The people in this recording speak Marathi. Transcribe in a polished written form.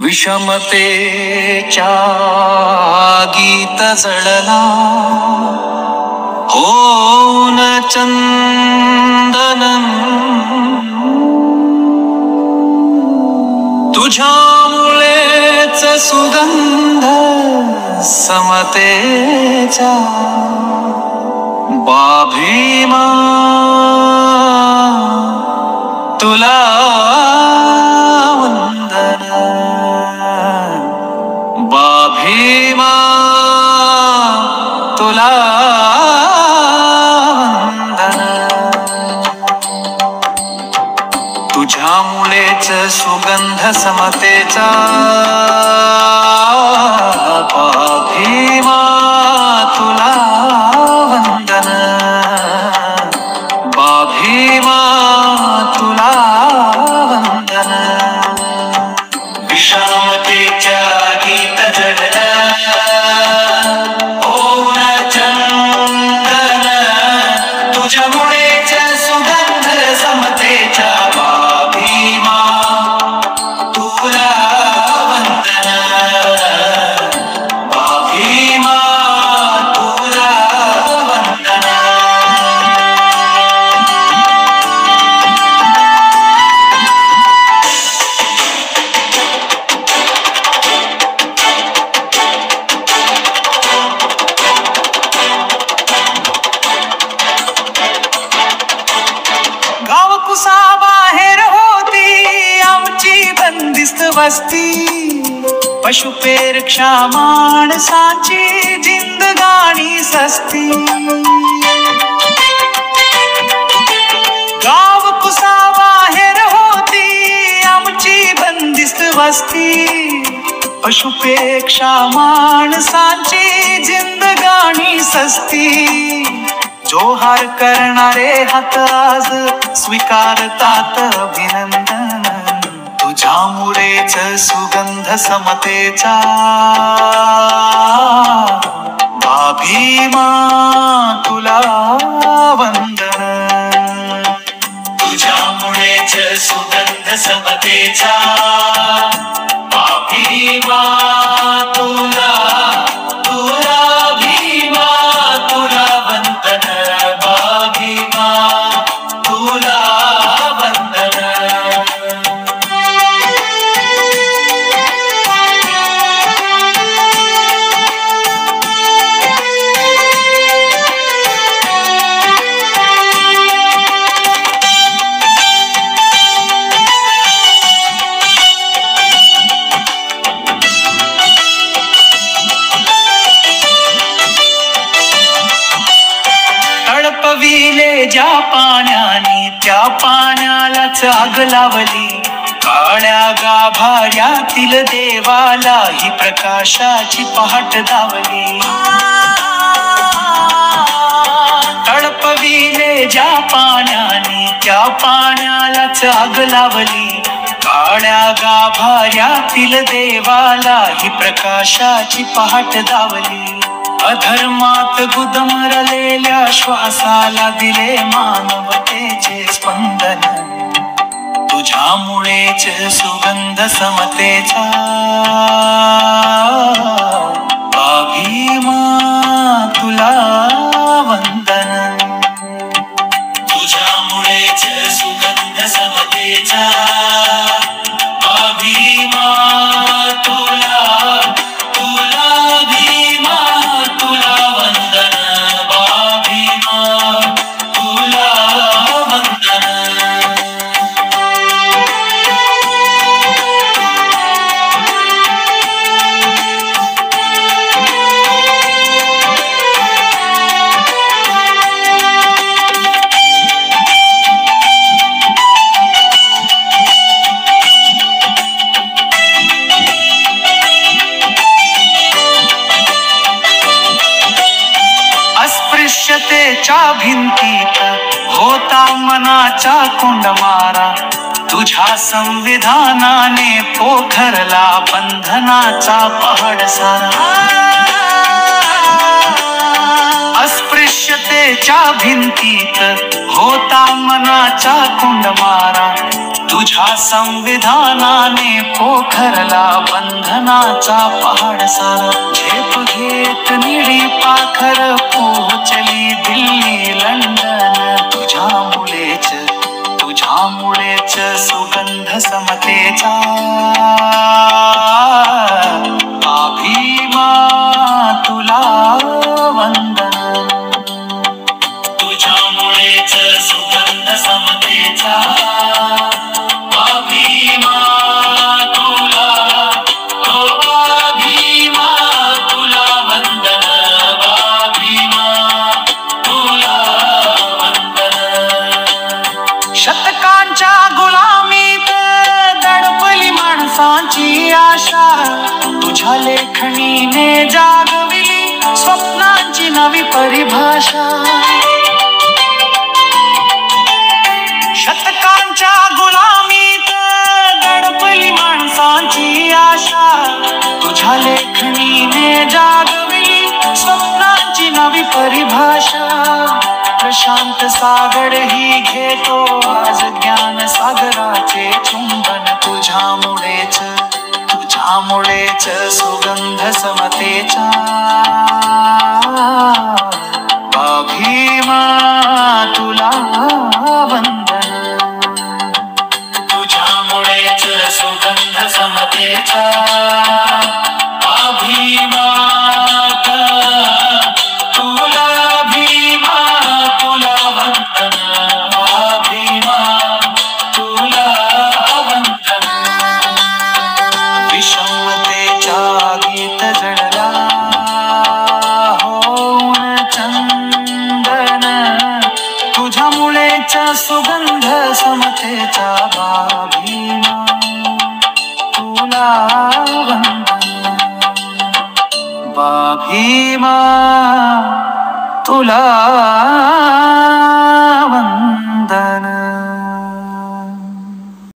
विषमतेच्या गीत जळला होऊन चंदन तुझ्यामुळेच सुगंध समतेचा बाभीमा तुला वंदन बाभीमा तुला वंदन तुझ्यामुळेच सुगंध समतेचा बाभीमा तुला वंदन बाभीमा तुला वंदन विषमतेच्या गीत जळला होऊन चंदन तुझ्यामुळेच सुगंध समतेच्या बाभीमा तुला वंदन बाभीमा तुला वंदन बाहेर होती आमची बंदिस्त वस्ती पशुपेक्षा माणसाची जिंदगानी सस्ती गाव कुसा बाहेर होती आमची बंदिस्त वस्ती पशुपेक्षा माणसाची जिंदगानी सस्ती जोहार करणारे हात आज स्वीकारतात अभिनंदन तुझ्यामुळेच सुगंध समतेचा बाभीमा तुला वंदन तुझ्यामुळेच सुगंध समतेचा बाभीमा तुला तुला भीमा तुला वंदन बाभीमा तुला वंदन तडपविले ज्या पाण्याने त्या पाण्यालाच आग लावली काळ्या गाभाऱ्यातील देवाला ही प्रकाशाची पहाट दावली तडपविले ज्या पाण्याने त्या पाण्यालाच आग लावली काळ्या गाभाऱ्यातील देवाला ही प्रकाशाची पहाट दावली अधर्मात गुदमरलेल्या श्वासाला दिले मानवतेचे स्पंदन तुझ्यामुळेच सुगंध समतेचा बाभीमा तुला वंदन तुझ्यामुळेच सुगंध समतेचा बाभीमा तुला तुला भीमा तुला वंदन बाभीमा तुला वंदन अस्पृश्यतेच्या भिंतीत होता मनाचा कोंडमारा तुझ्या संविधानाने पोखरला बंधनाचा पहाड सारा अस्पृश्य दृश्यतेच्या भिंतीत होता मनाचा कुंडमारा, तुझ्या संविधानाने पोखरला बंधनाचा पहाड सारा. झेप घेत निळी पाखर पोहोचली दिल्ली लंडन, तुझ्यामुळेच सुगंध समतेचा. अभिमा तुला वंदन, तुझ्यामुळेच सुगंध समतेचा. अभिमा तुला, हो अभिमा तुला वंदन, अभिमा तुला वंदन. शतकांच्या गुलामीत दडपली माणसांची आशा, तुझ्या लेखणीने जागविली स्वप्नांची नवी परिभाषा. शतकांच्या गुलामीत दडपली माणसांची आशा, तुझ्या लेखणीने जागविली स्वप्नांची नवी परिभाषा. प्रशांत सागर ही घेतो आज ज्ञान सागराचे चुंबन, तुझ्यामुळेच सुगंध समतेचा. अभिमा तुला वंदन, तुझ्यामुळेच सुगंध समतेचा. अभिमा तुला, अभिमा तुला वंदन, अभिमा तुला वंदन. विषमतेच्या गीत जळला होऊन चंदन, तुझ्यामुळेच सुगंध समतेचा. अभिमा तुला वंदन, अभिमा तुला